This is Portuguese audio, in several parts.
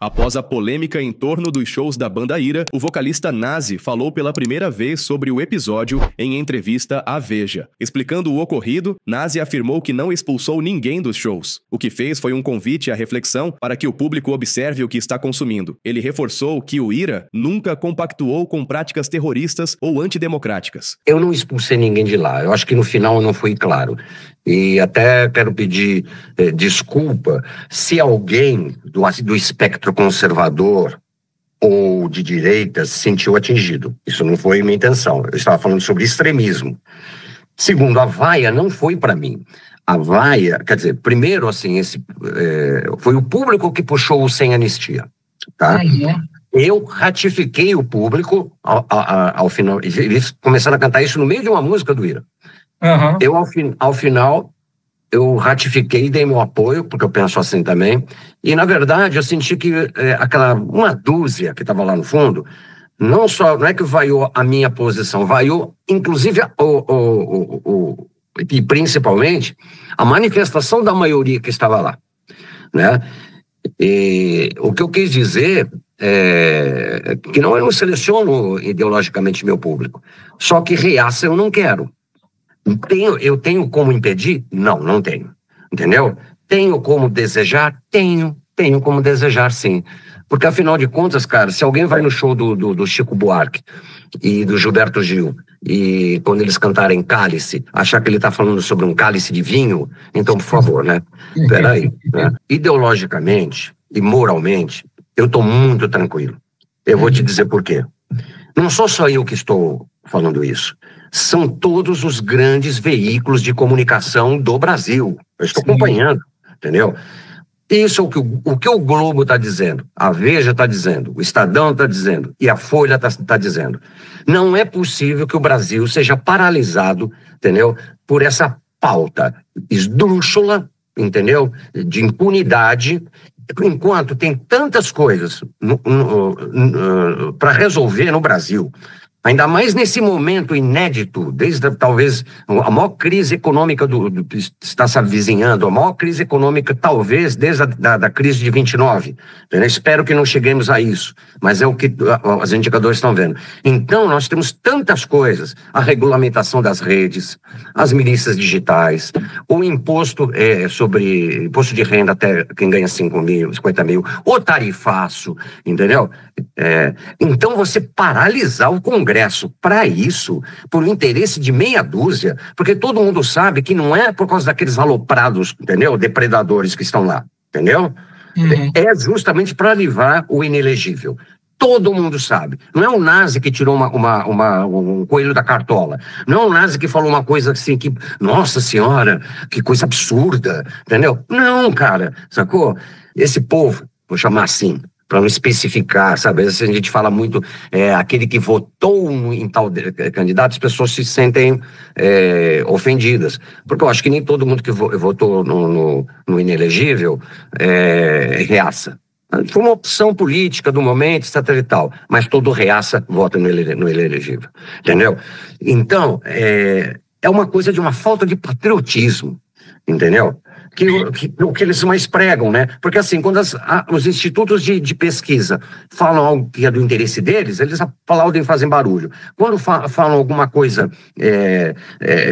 Após a polêmica em torno dos shows da banda Ira, o vocalista Nazi falou pela primeira vez sobre o episódio em entrevista à Veja. Explicando o ocorrido, Nazi afirmou que não expulsou ninguém dos shows. O que fez foi um convite à reflexão para que o público observe o que está consumindo. Ele reforçou que o Ira nunca compactuou com práticas terroristas ou antidemocráticas. Eu não expulsei ninguém de lá. Eu acho que no final não fui claro. E até quero pedir desculpa se alguém do espectro conservador ou de direita se sentiu atingido. Isso não foi minha intenção. Eu estava falando sobre extremismo. Segundo, a vaia não foi para mim. A vaia, quer dizer, primeiro, assim, foi o público que puxou o Sem Anistia, tá? Eu ratifiquei o público ao final. Eles começaram a cantar isso no meio de uma música do Ira. Uhum. Eu, ao final, eu ratifiquei e dei meu apoio, porque eu penso assim também. E, na verdade, eu senti que uma dúzia que estava lá no fundo, não é que vaiou a minha posição, vaiou, inclusive, e principalmente, a manifestação da maioria que estava lá, né? E o que eu quis dizer é que eu não seleciono ideologicamente meu público, só que reaça eu não quero. Eu tenho como impedir? Não tenho. Entendeu? Tenho como desejar? Tenho como desejar, sim. Porque, afinal de contas, cara, se alguém vai no show do Chico Buarque e do Gilberto Gil, e quando eles cantarem Cálice, achar que ele está falando sobre um cálice de vinho, então, por favor, né? Peraí. Né? Ideologicamente e moralmente, eu estou muito tranquilo. Eu vou te dizer por quê. Não sou só eu que estou falando isso. São todos os grandes veículos de comunicação do Brasil. Eu estou acompanhando, entendeu? Isso é o que o Globo está dizendo, a Veja está dizendo, o Estadão está dizendo e a Folha está dizendo. Não é possível que o Brasil seja paralisado, entendeu? Por essa pauta esdrúxula, entendeu? De impunidade, enquanto tem tantas coisas para resolver no Brasil. Ainda mais nesse momento inédito, desde talvez a maior crise econômica que está se avizinhando, a maior crise econômica talvez desde a crise de 29. Eu espero que não cheguemos a isso, mas é o que os indicadores estão vendo. Então, nós temos tantas coisas, a regulamentação das redes, as milícias digitais, o imposto imposto de renda até quem ganha 5 mil, 50 mil, o tarifaço, entendeu? Então, você paralisar o Congresso para isso, por interesse de meia dúzia, porque todo mundo sabe que não é por causa daqueles aloprados, entendeu? Depredadores que estão lá, entendeu? Uhum. É justamente para livrar o inelegível. Todo mundo sabe. Não é o Nazi que tirou um coelho da cartola. Não é o Nazi que falou uma coisa assim que, nossa senhora, que coisa absurda, entendeu? Não, cara, sacou? Esse povo, vou chamar assim, para não especificar, sabe? Às vezes a gente fala muito, aquele que votou em tal candidato, as pessoas se sentem ofendidas. Porque eu acho que nem todo mundo que votou no inelegível reaça. Foi uma opção política do momento, etc e tal, mas todo reaça vota no inelegível, entendeu? Então, é uma coisa de uma falta de patriotismo, entendeu? O que eles mais pregam, né? Porque assim, quando os institutos de pesquisa falam algo que é do interesse deles, eles aplaudem e fazem barulho. Quando falam alguma coisa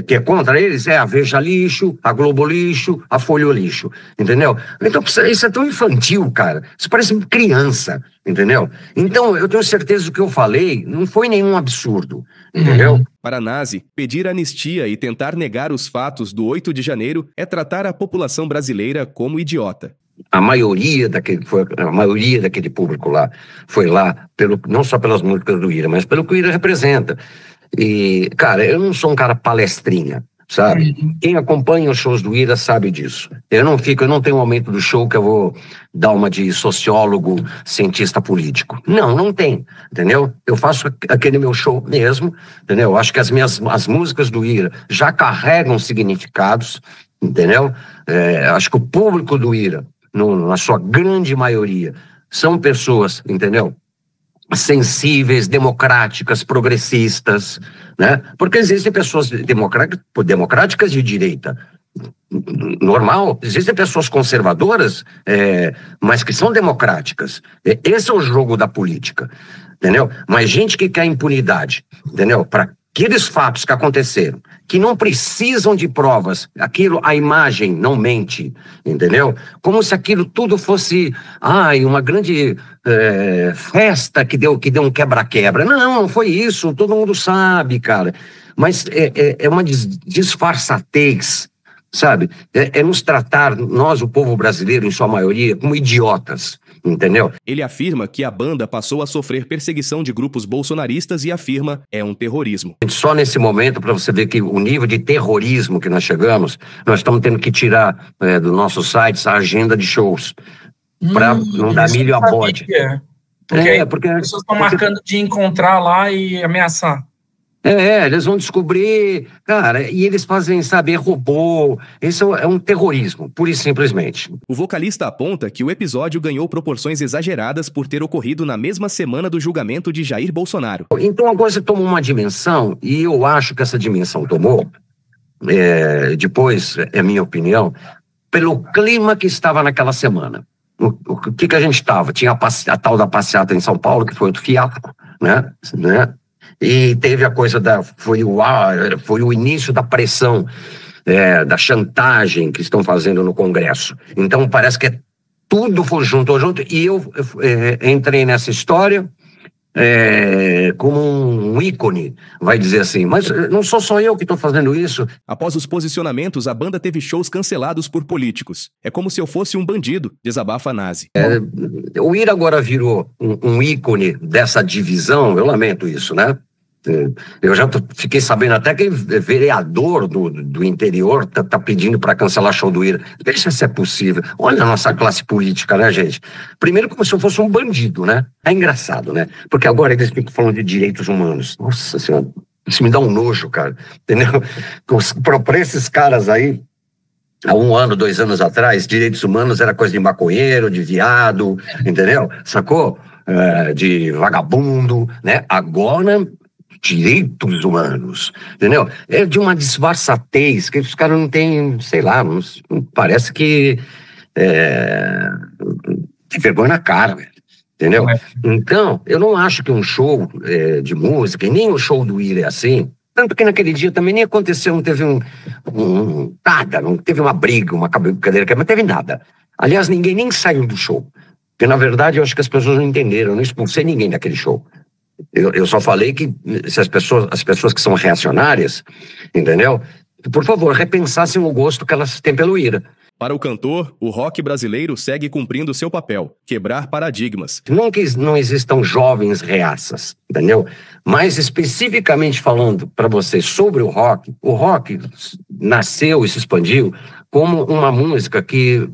que é contra eles, a Veja lixo, a Globo lixo, a Folha lixo, entendeu? Então isso é tão infantil, cara. Isso parece criança, entendeu? Então eu tenho certeza que o que eu falei não foi nenhum absurdo, entendeu? Para Nazi, pedir anistia e tentar negar os fatos do 8 de janeiro é tratar a população brasileira como idiota. A maioria daquele público lá foi lá, não só pelas músicas do Ira, mas pelo que o Ira representa. E, cara, eu não sou um cara palestrinha, sabe? Quem acompanha os shows do Ira sabe disso. Eu não tenho um aumento do show que eu vou dar uma de sociólogo, cientista político. Não tem, entendeu? Eu faço aquele meu show mesmo, entendeu? Eu acho que as músicas do Ira já carregam significados, entendeu? Acho que o público do Ira, na sua grande maioria, são pessoas, entendeu? Sensíveis, democráticas, progressistas, né? Porque existem pessoas democráticas de direita, normal, existem pessoas conservadoras, mas que são democráticas. Esse é o jogo da política, entendeu? Mas gente que quer impunidade, entendeu? Para aqueles fatos que aconteceram, que não precisam de provas, a imagem não mente, entendeu? Como se aquilo tudo fosse, uma grande festa que deu um quebra-quebra. Não foi isso, todo mundo sabe, cara. Mas é uma disfarçatez, sabe? É nos tratar, nós, o povo brasileiro, em sua maioria, como idiotas, entendeu? Ele afirma que a banda passou a sofrer perseguição de grupos bolsonaristas e afirma é um terrorismo. Só nesse momento, para você ver que o nível de terrorismo que nós chegamos, nós estamos tendo que tirar do nosso site a agenda de shows, para não dar milho a bode. Porque as pessoas estão marcando de encontrar lá e ameaçar. Eles vão descobrir, cara, e eles fazem, sabe, robô. Isso é um terrorismo, pura e simplesmente. O vocalista aponta que o episódio ganhou proporções exageradas por ter ocorrido na mesma semana do julgamento de Jair Bolsonaro. Então a coisa tomou uma dimensão, e eu acho que essa dimensão tomou, depois, é minha opinião, pelo clima que estava naquela semana. O que a gente estava? Tinha a tal da passeata em São Paulo, que foi outro fiasco, né? E teve a coisa foi o início da pressão, da chantagem que estão fazendo no Congresso. Então parece que tudo foi junto, e eu entrei nessa história como um ícone, vai dizer assim, mas não sou só eu que estou fazendo isso. Após os posicionamentos, a banda teve shows cancelados por políticos. É como se eu fosse um bandido, desabafa Nazi. O Ira agora virou um ícone dessa divisão, eu lamento isso, né? Eu já fiquei sabendo até que vereador do interior tá pedindo para cancelar show do Ira. Deixa se é possível. Olha a nossa classe política, né, gente? Primeiro como se eu fosse um bandido, né? É engraçado, né? Porque agora eles ficam falando de direitos humanos. Nossa Senhora, isso me dá um nojo, cara. Entendeu? Para esses caras aí, há 1 ano, 2 anos atrás, direitos humanos era coisa de maconheiro, de viado, entendeu? Sacou? De vagabundo, né? Agora, direitos humanos, entendeu? É de uma disfarçatez que os caras não têm, sei lá, parece que tem vergonha na cara, velho. Entendeu? Então, eu não acho que um show de música, e nem o show do Ira é assim, tanto que naquele dia também nem aconteceu, não teve nada, não teve uma briga, uma cadeira, mas não teve nada. Aliás, ninguém nem saiu do show. Porque, na verdade, eu acho que as pessoas não entenderam, eu não expulsei ninguém daquele show. Eu só falei que se as pessoas que são reacionárias, entendeu? Por favor, repensassem o gosto que elas têm pelo Ira. Para o cantor, o rock brasileiro segue cumprindo seu papel, quebrar paradigmas. Não que não existam jovens reaças, entendeu? Mas especificamente falando para você sobre o rock nasceu e se expandiu como uma música que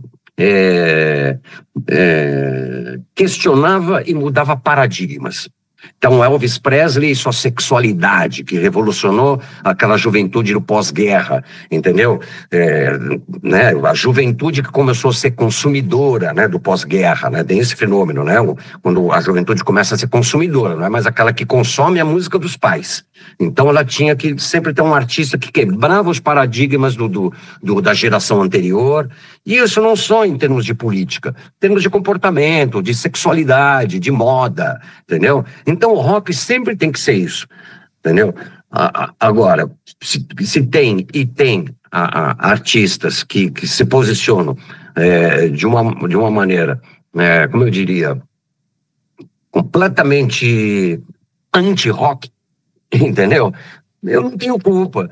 questionava e mudava paradigmas. Então, Elvis Presley e sua sexualidade, que revolucionou aquela juventude do pós-guerra, entendeu? Né? A juventude que começou a ser consumidora, né, do pós-guerra, né? Tem esse fenômeno, né? Quando a juventude começa a ser consumidora, não é mais aquela que consome a música dos pais. Então, ela tinha que sempre ter um artista que quebrava os paradigmas da geração anterior. E isso não só em termos de política, em termos de comportamento, de sexualidade, de moda, entendeu? Então, o rock sempre tem que ser isso, entendeu? Agora, se tem artistas que se posicionam de uma maneira, como eu diria, completamente anti-rock, entendeu? Eu não tenho culpa.